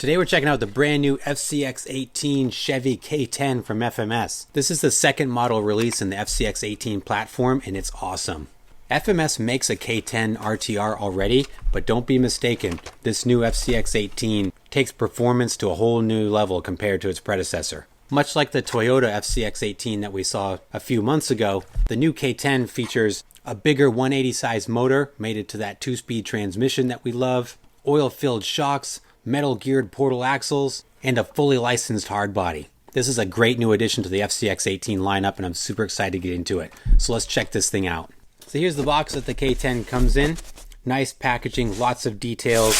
Today we're checking out the brand new FCX18 Chevy K10 from FMS. This is the second model release in the FCX18 platform and it's awesome. FMS makes a K10 RTR already, but don't be mistaken, this new FCX18 takes performance to a whole new level compared to its predecessor. Much like the Toyota FCX18 that we saw a few months ago, the new K10 features a bigger 180 size motor mated to that 2-speed transmission that we love, oil-filled shocks, metal geared portal axles, and a fully licensed hardbody. This is a great new addition to the FCX18 lineup and I'm super excited to get into it. So let's check this thing out. So here's the box that the K10 comes in. Nice packaging, lots of details,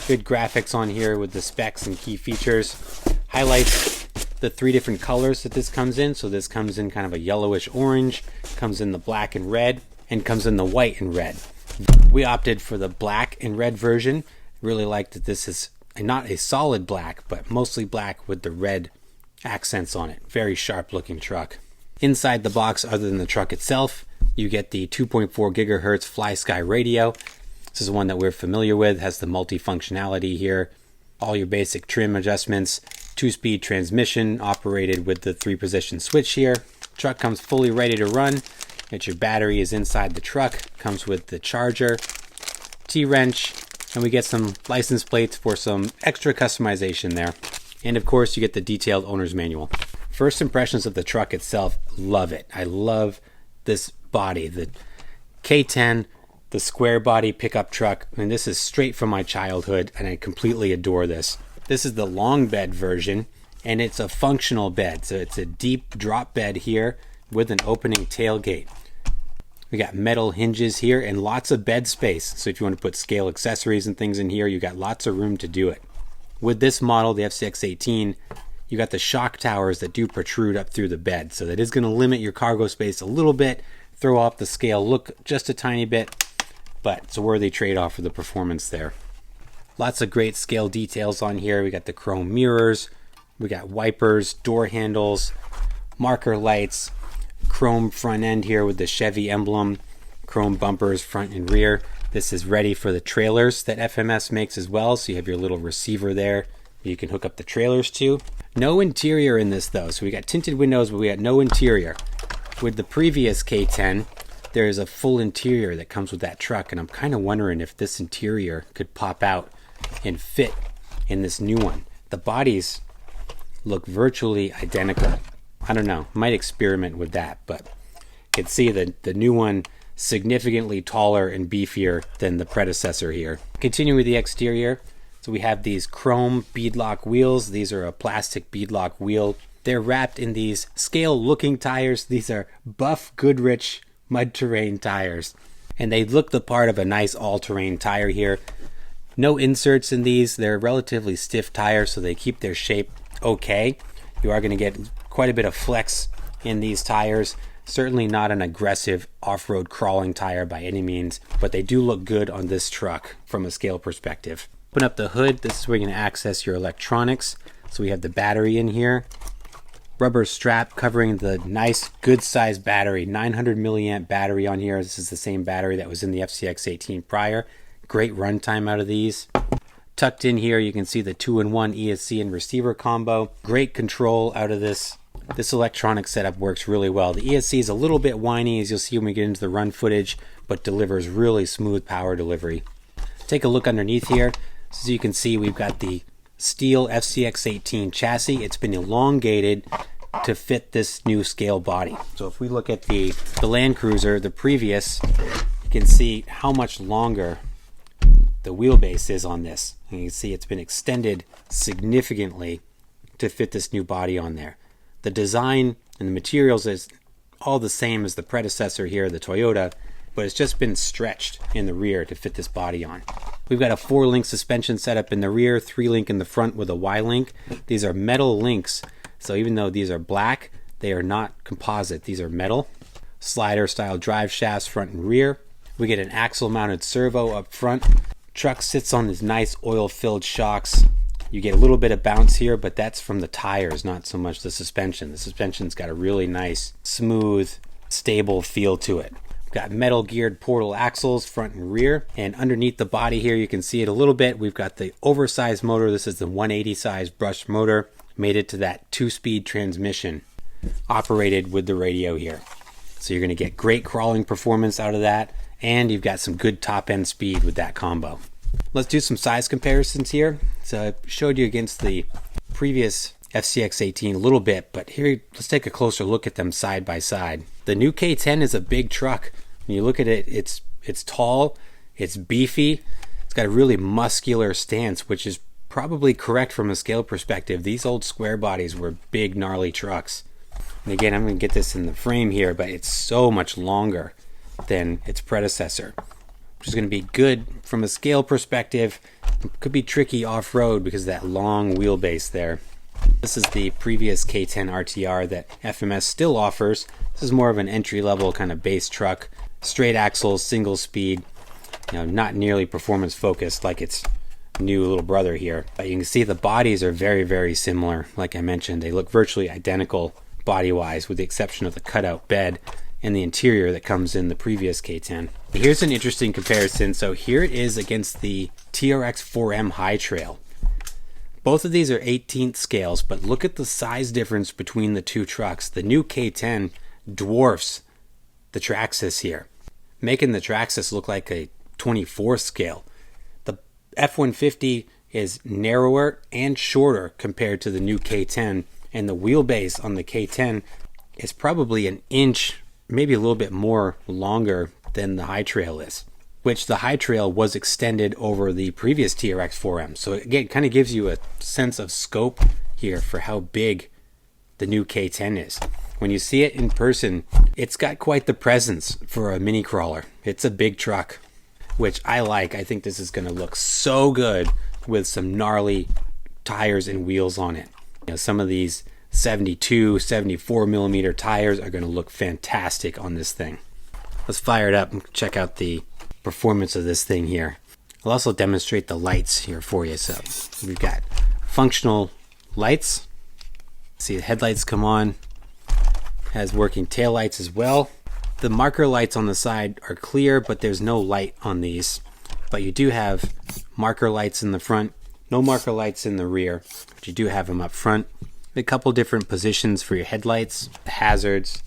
good graphics on here with the specs and key features. Highlights the 3 different colors that this comes in. So this comes in kind of a yellowish orange, comes in the black and red, and comes in the white and red. We opted for the black and red version. Really like that this is not a solid black, but mostly black with the red accents on it. Very sharp looking truck. Inside the box, other than the truck itself, you get the 2.4 gigahertz FlySky radio. This is one that we're familiar with, has the multi-functionality here. All your basic trim adjustments, 2-speed transmission operated with the 3-position switch here. Truck comes fully ready to run. Your battery is inside the truck, comes with the charger, T-wrench, and we get some license plates for some extra customization there. And of course you get the detailed owner's manual. First impressions of the truck itself, love it. I love this body, the K10, the square body pickup truck. I mean, this is straight from my childhood and I completely adore this. This is the long bed version and it's a functional bed. So it's a deep drop bed here with an opening tailgate. We got metal hinges here and lots of bed space. So if you want to put scale accessories and things in here, you got lots of room to do it. With this model, the FCX18, you got the shock towers that do protrude up through the bed. So that is going to limit your cargo space a little bit, throw off the scale look just a tiny bit, but it's a worthy trade-off for the performance there. Lots of great scale details on here. We got the chrome mirrors, we got wipers, door handles, marker lights, chrome front end here with the Chevy emblem, chrome bumpers front and rear. This is ready for the trailers that FMS makes as well, so you have your little receiver there you can hook up the trailers to. No interior in this though, so we got tinted windows but we got no interior. With the previous K10 there is a full interior that comes with that truck and I'm kind of wondering if this interior could pop out and fit in this new one. The bodies look virtually identical. I don't know, might experiment with that, but you can see that the new one significantly taller and beefier than the predecessor here. Continuing with the exterior, so we have these chrome beadlock wheels. These are a plastic beadlock wheel. They're wrapped in these scale looking tires. These are Buff Goodrich mud terrain tires and they look the part of a nice all-terrain tire here. No inserts in these. They're relatively stiff tires so they keep their shape okay. You are going to get quite a bit of flex in these tires. Certainly not an aggressive off-road crawling tire by any means, but they do look good on this truck from a scale perspective. Open up the hood. This is where you're going to access your electronics. So we have the battery in here. Rubber strap covering the nice good size battery, 900 milliamp battery on here. This is the same battery that was in the FCX18 prior. Great runtime out of these. Tucked in here you can see the 2-in-1 ESC and receiver combo. Great control out of this. This electronic setup works really well. The ESC is a little bit whiny as you'll see when we get into the run footage, but delivers really smooth power delivery. Take a look underneath here. So you can see we've got the steel FCX18 chassis. It's been elongated to fit this new scale body. So if we look at the Land Cruiser, the previous, you can see how much longer the wheelbase is on this. And you can see it's been extended significantly to fit this new body on there. The design and the materials is all the same as the predecessor here, the Toyota, but it's just been stretched in the rear to fit this body on. We've got a 4-link suspension setup in the rear, 3-link in the front with a Y-link. These are metal links, so even though these are black, they are not composite. These are metal. Slider style drive shafts front and rear. We get an axle mounted servo up front. Truck sits on these nice oil-filled shocks. You get a little bit of bounce here, but that's from the tires, not so much the suspension. The suspension's got a really nice, smooth, stable feel to it. Got metal geared portal axles, front and rear. And underneath the body here, you can see it a little bit. We've got the oversized motor. This is the 180 size brushed motor. Made it to that 2-speed transmission operated with the radio here. So you're going to get great crawling performance out of that. And you've got some good top end speed with that combo. Let's do some size comparisons here. So I showed you against the previous FCX18 a little bit, but here let's take a closer look at them side by side. The new K10 is a big truck. When you look at it, it's tall, it's beefy, it's got a really muscular stance, which is probably correct from a scale perspective. These old square bodies were big, gnarly trucks. And again, I'm going to get this in the frame here, but it's so much longer than its predecessor, which is going to be good from a scale perspective. It could be tricky off-road because of that long wheelbase there. This is the previous K10 RTR that FMS still offers. This is more of an entry-level kind of base truck, straight axles, single speed, not nearly performance focused like its new little brother here. But you can see the bodies are very, very similar. Like I mentioned, they look virtually identical body-wise, with the exception of the cutout bed and the interior that comes in the previous K10. Here's an interesting comparison. So here it is against the TRX 4M High Trail. Both of these are 18th scales, but look at the size difference between the two trucks. The new K10 dwarfs the Traxxas here, making the Traxxas look like a 24th scale. The F-150 is narrower and shorter compared to the new K10, and the wheelbase on the K10 is probably an inch, maybe a little bit more longer than the High Trail is, which the High Trail was extended over the previous TRX 4M. So again, it kind of gives you a sense of scope here for how big the new K10 is. When you see it in person, it's got quite the presence for a mini crawler. It's a big truck, which I like. I think this is going to look so good with some gnarly tires and wheels on it. Some of these 72, 74 millimeter tires are going to look fantastic on this thing. Let's fire it up and check out the performance of this thing here. I'll also demonstrate the lights here for you. So we've got functional lights. See the headlights come on. Has working tail lights as well. The marker lights on the side are clear, but there's no light on these. But you do have marker lights in the front, no marker lights in the rear, but you do have them up front. A couple different positions for your headlights, the hazards,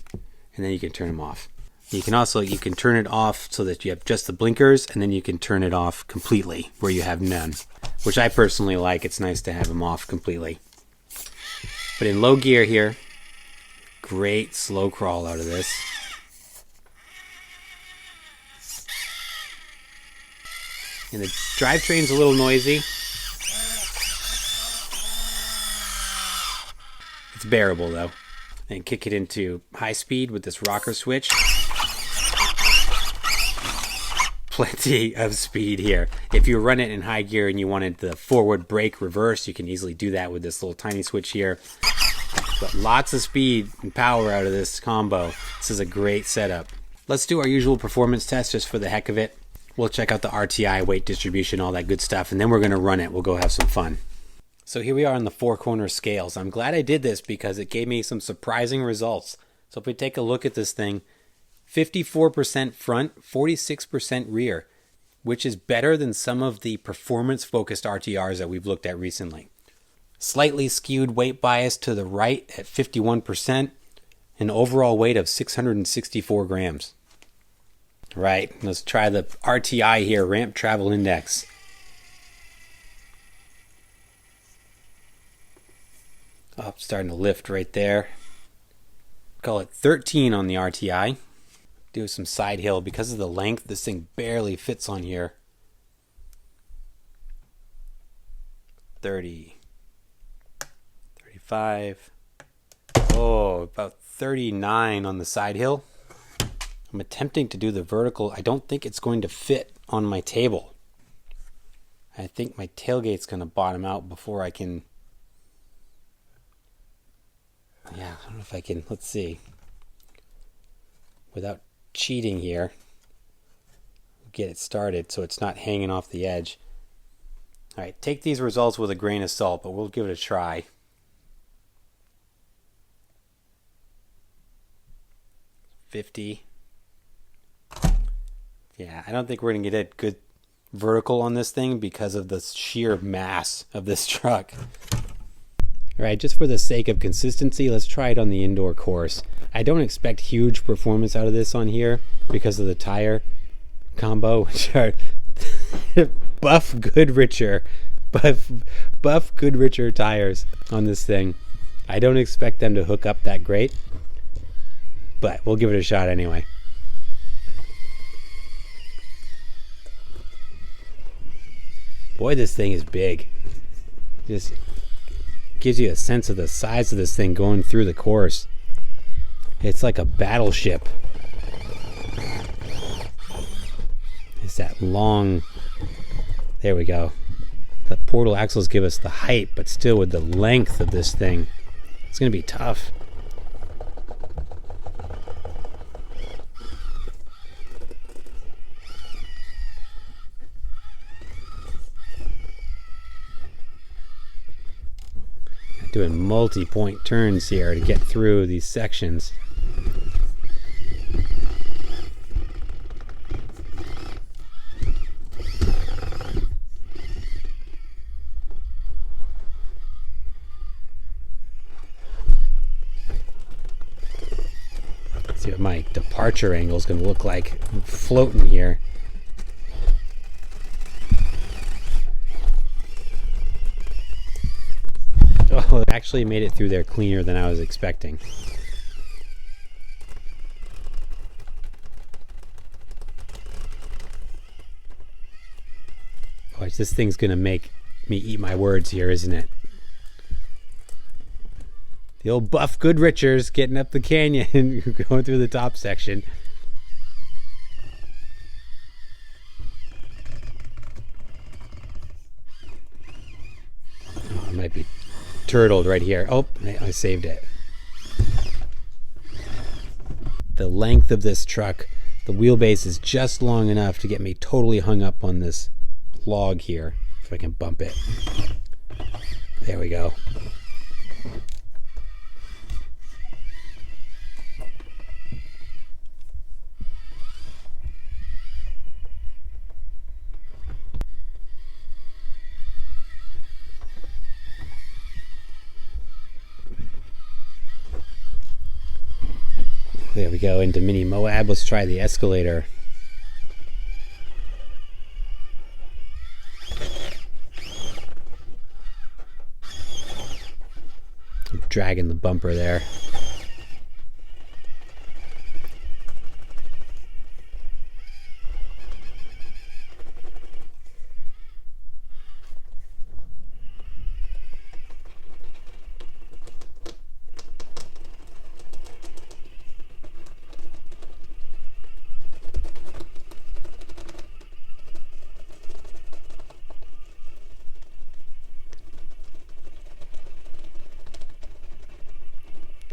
and then you can turn them off. You can turn it off so that you have just the blinkers, and then you can turn it off completely where you have none, which I personally like. It's nice to have them off completely. But in low gear here, great slow crawl out of this. And the drivetrain's a little noisy. It's bearable though. And kick it into high speed with this rocker switch. Plenty of speed here. If you run it in high gear and you wanted the forward brake reverse, you can easily do that with this little tiny switch here. But lots of speed and power out of this combo. This is a great setup. Let's do our usual performance test just for the heck of it. We'll check out the RTI, weight distribution, all that good stuff, and then we're going to run it. We'll go have some fun. So here we are on the 4-corner scales. I'm glad I did this because it gave me some surprising results. So if we take a look at this thing, 54% front, 46% rear, which is better than some of the performance-focused RTRs that we've looked at recently. Slightly skewed weight bias to the right at 51%, an overall weight of 664 grams. Right, let's try the RTI here, Ramp Travel Index. Oh, starting to lift right there. Call it 13 on the RTI. Do some side hill. Because of the length, this thing barely fits on here. 30. 35. Oh, about 39 on the side hill. I'm attempting to do the vertical. I don't think it's going to fit on my table. I think my tailgate's going to bottom out before I can... Yeah, I don't know if I can... Let's see. Without cheating here. Get it started so it's not hanging off the edge. Alright, take these results with a grain of salt, but we'll give it a try. $50. Yeah, I don't think we're going to get a good vertical on this thing because of the sheer mass of this truck. All right, just for the sake of consistency, let's try it on the indoor course. I don't expect huge performance out of this on here because of the tire combo, which are Buff Goodricher tires on this thing. I don't expect them to hook up that great, but we'll give it a shot anyway. Boy, this thing is big. Just gives you a sense of the size of this thing going through the course. It's like a battleship. It's that long... There we go. The portal axles give us the height, but still with the length of this thing, it's going to be tough. Doing multi-point turns here to get through these sections. See what my departure angle is going to look like. I'm floating here. Oh, it actually made it through there cleaner than I was expecting. Oh, this thing's gonna make me eat my words here, isn't it? The old Buff Goodrichers getting up the canyon, going through the top section. Oh, it might be turtled right here. Oh, I saved it. The length of this truck, the wheelbase is just long enough to get me totally hung up on this log here. If I can bump it. There we go. There we go, into Mini Moab. Let's try the escalator. I'm dragging the bumper there.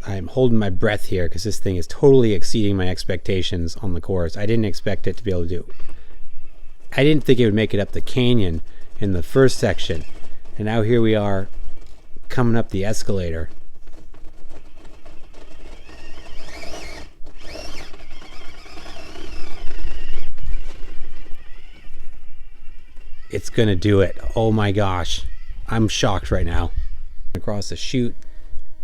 I'm holding my breath here because this thing is totally exceeding my expectations on the course. I didn't expect it to be able to do. I didn't think it would make it up the canyon in the first section. And now here we are coming up the escalator. It's gonna do it. Oh my gosh. I'm shocked right now. Across the chute.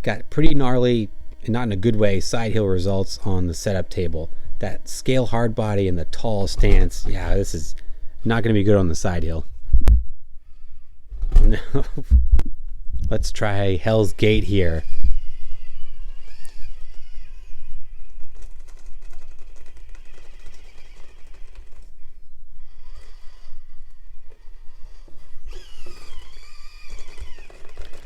Got pretty gnarly, and not in a good way, side hill results on the setup table. That scale hard body and the tall stance, yeah, this is not going to be good on the side hill. No. Let's try Hell's Gate here.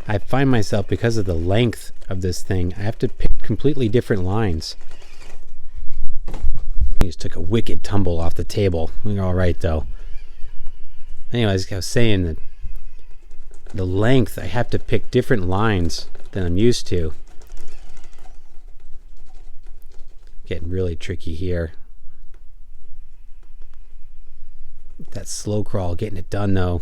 I find myself, because of the length of this thing, I have to pick completely different lines. He just took a wicked tumble off the table. We're all right though. Anyways, I was saying that the length, I have to pick different lines than I'm used to. Getting really tricky here. That slow crawl, getting it done though.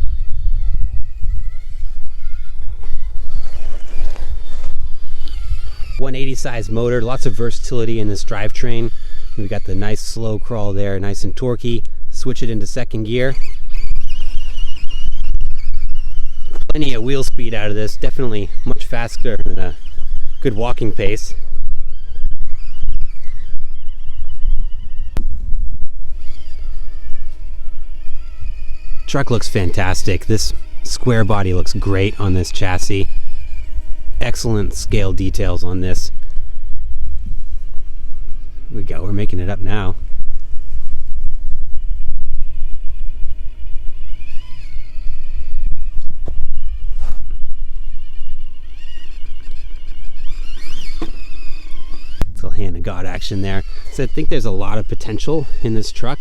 180 size motor, lots of versatility in this drivetrain. We've got the nice slow crawl there, nice and torquey. Switch it into second gear. Plenty of wheel speed out of this, definitely much faster than a good walking pace. Truck looks fantastic. This square body looks great on this chassis. Excellent scale details on this. Here we go, we're making it up now. It's a little hand of God action there. So I think there's a lot of potential in this truck.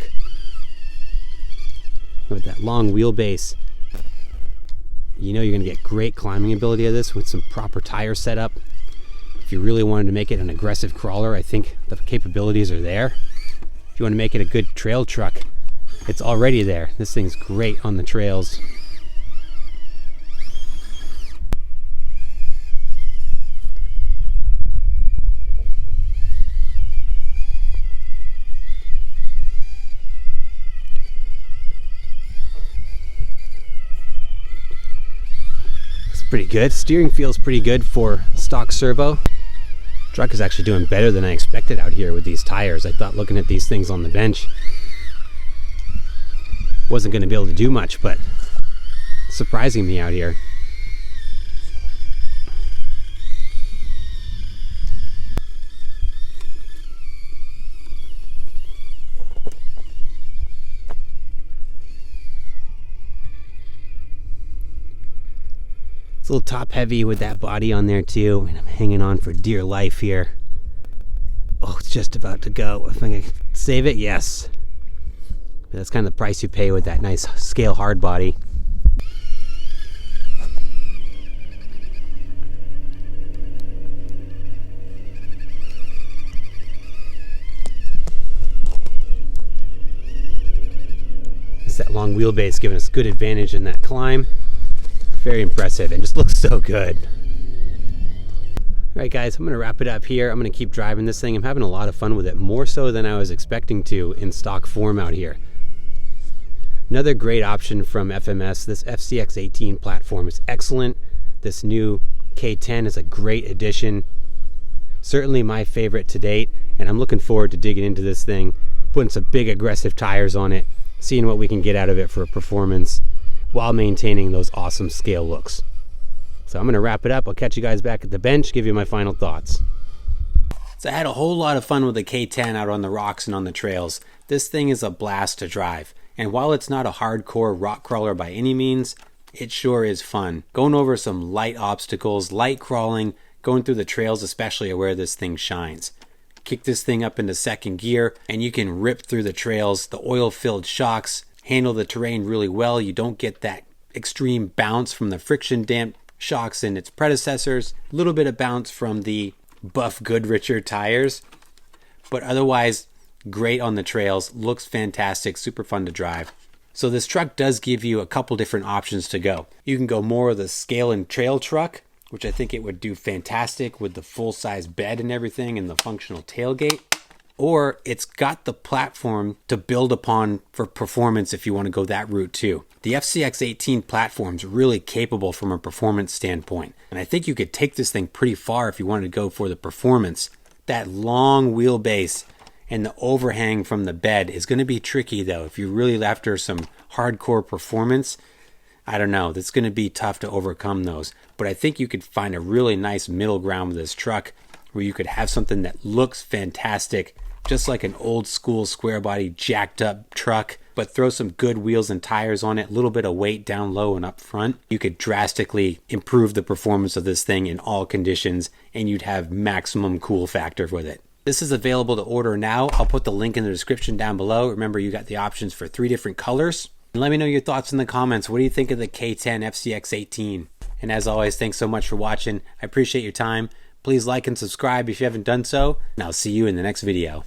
With that long wheelbase, you know you're going to get great climbing ability of this with some proper tire setup. If you really wanted to make it an aggressive crawler, I think the capabilities are there. If you want to make it a good trail truck, it's already there. This thing's great on the trails. Pretty good. Steering feels pretty good for stock servo. Truck is actually doing better than I expected out here with these tires. I thought looking at these things on the bench wasn't going to be able to do much, but surprising me out here. A little top heavy with that body on there too, and I'm hanging on for dear life here. Oh, it's just about to go. If I can save it, yes. But that's kind of the price you pay with that nice scale hard body. It's that long wheelbase giving us good advantage in that climb. Very impressive and just looks so good. Alright guys, I'm going to wrap it up here. I'm going to keep driving this thing. I'm having a lot of fun with it, more so than I was expecting to in stock form out here. Another great option from FMS, this FCX18 platform is excellent. This new K10 is a great addition. Certainly my favorite to date, and I'm looking forward to digging into this thing, putting some big aggressive tires on it, seeing what we can get out of it for performance, while maintaining those awesome scale looks. So I'm going to wrap it up. I'll catch you guys back at the bench, give you my final thoughts. So I had a whole lot of fun with the K10 out on the rocks and on the trails. This thing is a blast to drive. And while it's not a hardcore rock crawler by any means, it sure is fun. Going over some light obstacles, light crawling, going through the trails especially are where this thing shines. Kick this thing up into second gear and you can rip through the trails, the oil-filled shocks, handle the terrain really well. You don't get that extreme bounce from the friction damp shocks in its predecessors. A little bit of bounce from the Buff Goodricher tires, but otherwise great on the trails. Looks fantastic, super fun to drive. So this truck does give you a couple different options to go. You can go more of the scale and trail truck, which I think it would do fantastic with the full-size bed and everything and the functional tailgate. Or it's got the platform to build upon for performance if you want to go that route too. The FCX18 platform is really capable from a performance standpoint. And I think you could take this thing pretty far if you wanted to go for the performance. That long wheelbase and the overhang from the bed is going to be tricky though. If you're really after some hardcore performance, I don't know, that's going to be tough to overcome those. But I think you could find a really nice middle ground with this truck where you could have something that looks fantastic, just like an old school square body jacked up truck, but throw some good wheels and tires on it, a little bit of weight down low and up front. You could drastically improve the performance of this thing in all conditions, and you'd have maximum cool factor with it. This is available to order now. I'll put the link in the description down below. Remember, you got the options for 3 different colors. And let me know your thoughts in the comments. What do you think of the K10 FCX18? And as always, thanks so much for watching. I appreciate your time. Please like and subscribe if you haven't done so, and I'll see you in the next video.